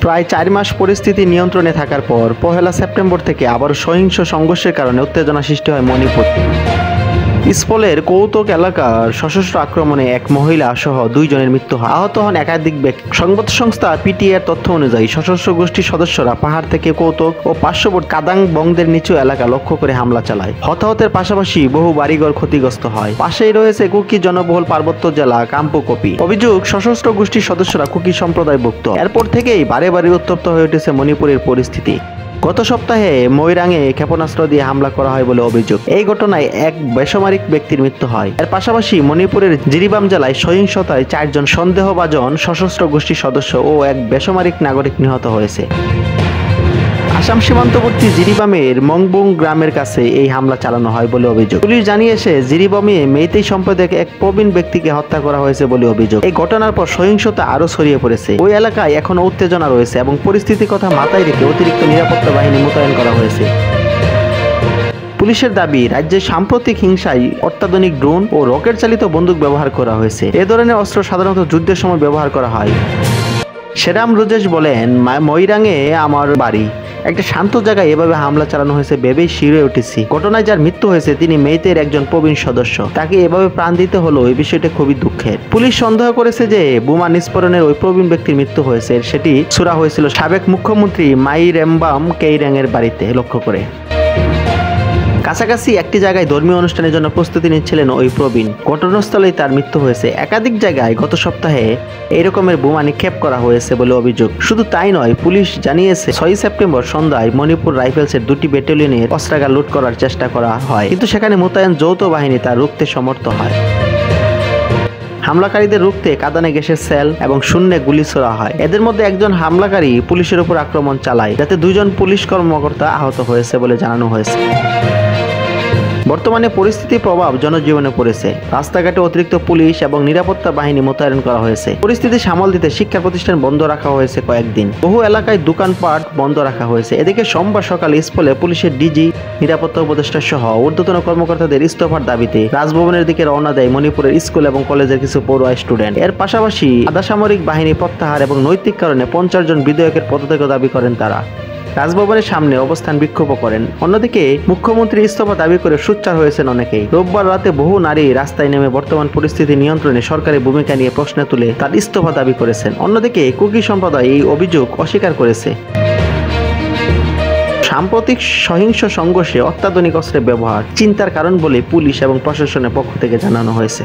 প্রায় 4 মাস পরিস্থিতি নিয়ন্ত্রণে থাকার পর 1 সেপ্টেম্বর থেকে আবার সহিংস সংঘর্ষের কারণে উত্তেজনা সৃষ্টি হয় মণিপুর ইস্পলের কৌতুক এলাকার সশস্ত্র আক্রমণে এক মহিলা সহ 2 জনের মৃত্যু হয়, আহত হন একাধিক ব্যক্তি। সংবাদ সংস্থা পিটিআইয়ের তথ্য অনুযায়ী সশস্ত্র গোষ্ঠীর সদস্যরা পাহাড় থেকে কৌতুক ও পার্শ্ববর্তী কাদাং বংদের নিচু এলাকা লক্ষ্য করে হামলা চালায়। হতাহতের পাশাপাশি বহু বাড়িঘর ক্ষতিগ্রস্ত হয়। পাশেই রয়েছে কুকি জনবহুল পার্বত্য জেলা কাম্পুকপি। অভিযোগ, সশস্ত্র গোষ্ঠীর সদস্যরা কুকি সম্প্রদায়ভুক্ত। এরপর থেকেই বারে বারে উত্তপ্ত হয়ে উঠেছে মণিপুরের পরিস্থিতি। গত সপ্তাহে ময়রাঙে ক্ষেপণাস্ত্র দিয়ে হামলা করা হয় বলে অভিযোগ। এই ঘটনায় এক বেসামরিক ব্যক্তির মৃত্যু হয়। এর পাশাপাশি মণিপুরের জিরিবাম জেলায় সহিংসতায় 4 জন সন্দেহভাজন সশস্ত্র গোষ্ঠীর সদস্য ও এক বেসামরিক নাগরিক নিহত হয়েছে। আসাম সীমান্তবর্তী জিরিবামের মংবুং গ্রামের কাছে এই হামলা চালানো হয় বলে অভিযোগ। পুলিশ জানিয়েছে জিরিবামে মেইতেই সম্প্রদায়ের এক প্রবীণ ব্যক্তিকে হত্যা করা হয়েছে বলে অভিযোগ। এই ঘটনার পর সহিংসতা আরো ছড়িয়ে পড়েছে। ওই এলাকায় এখনো উত্তেজনা রয়েছে এবং পরিস্থিতির কথা মাথায় রেখে অতিরিক্ত নিরাপত্তা বাহিনী মোতায়েন করা হয়েছে। পুলিশের দাবি, রাজ্যে সাম্প্রতিক হিংসায় অত্যাধুনিক ড্রোন ও রকেট চালিত বন্দুক ব্যবহার করা হয়েছে। এ ধরনের অস্ত্র সাধারণত যুদ্ধের সময় ব্যবহার করা হয়। সেরাম রুজেশ বলেন, ময়রাঙে আমার বাড়ি। একটা শান্ত জায়গায় এভাবে হামলা চালানো হয়েছে ভেবেই শিউরে উঠেছি। ঘটনায় যার মৃত্যু হয়েছে তিনি মেইতের একজন প্রবীণ সদস্য। তাকে এভাবে প্রাণ দিতে হলো, এই বিষয়টা খুবই দুঃখের। পুলিশ সন্দেহ করেছে যে বোমা নিস্ফোরণের ওই প্রবীণ ব্যক্তির মৃত্যু হয়েছে। সেটি ছোড়া হয়েছিল সাবেক মুখ্যমন্ত্রী মাইরেম্বাম কেইরাঙের বাড়িতে লক্ষ্য করে। কাছাকাছি একটি জায়গায় ধর্মীয় অনুষ্ঠানের জন্য প্রস্তুতি নিচ্ছিলেন ওই প্রবীণ। ঘটনাস্থলেই তার মৃত্যু হয়েছে। একাধিক জায়গায় গত সপ্তাহে এই রকমের বোমা নিক্ষেপ করা হয়েছে বলে অভিযোগ। শুধু তাই নয়, পুলিশ জানিয়েছে 6 সেপ্টেম্বর সন্ধ্যায় মণিপুর রাইফেলসের 2টি ব্যাটালিয়নের অস্ত্রাগার লুট করার চেষ্টা করা হয়, কিন্তু সেখানে মোতায়েন যৌথ বাহিনী তা রুখতে সমর্থ হয়। হামলাকারীদের রুখতে কাঁদানে গ্যাসের সেল এবং শূন্যে গুলি ছোড়া হয়। এদের মধ্যে একজন হামলাকারী পুলিশের উপর আক্রমণ চালায়, যাতে 2 জন পুলিশ কর্মকর্তা আহত হয়েছে বলে জানানো হয়েছে। বর্তমানে পরিস্থিতির প্রভাব জনজীবনে পড়েছে। রাস্তাঘাটে অতিরিক্ত পুলিশ এবং নিরাপত্তা বাহিনী মোতায়েন করা হয়েছে। পরিস্থিতি সামাল দিতে শিক্ষা প্রতিষ্ঠান বন্ধ রাখা হয়েছে কয়েকদিন। বহু এলাকায় দোকানপাট বন্ধ রাখা হয়েছে। এদিকে সোমবার সকালে ইস্পলে পুলিশের ডিজি, নিরাপত্তা উপদেষ্টা সহ ঊর্ধ্বতন কর্মকর্তাদের ইস্তফার দাবিতে রাজভবনের দিকে রওনা দেয় মণিপুরের স্কুল এবং কলেজের কিছু পড়ুয়া স্টুডেন্ট। এর পাশাপাশি আধা সামরিক বাহিনী প্রত্যাহার এবং নৈতিক কারণে 50 জন বিধায়কের পদত্যাগ দাবি করেন তারা। রাজভবনের সামনে অবস্থান বিক্ষোভ করেন। অন্যদিকে মুখ্যমন্ত্রী ইস্তফা দাবি করে সোচ্চার হয়েছেন অনেকেই। রোববার রাতে বহু নারী রাস্তায় নেমে বর্তমান পরিস্থিতি নিয়ন্ত্রণে সরকারি ভূমিকা নিয়ে প্রশ্ন তুলে তার ইস্তফা দাবি করেছেন। অন্যদিকে কুকি সম্প্রদায় এই অভিযোগ অস্বীকার করেছে। সাম্প্রতিক সহিংস সংঘর্ষে অত্যাধুনিক অস্ত্রের ব্যবহার চিন্তার কারণ বলে পুলিশ এবং প্রশাসনের পক্ষ থেকে জানানো হয়েছে।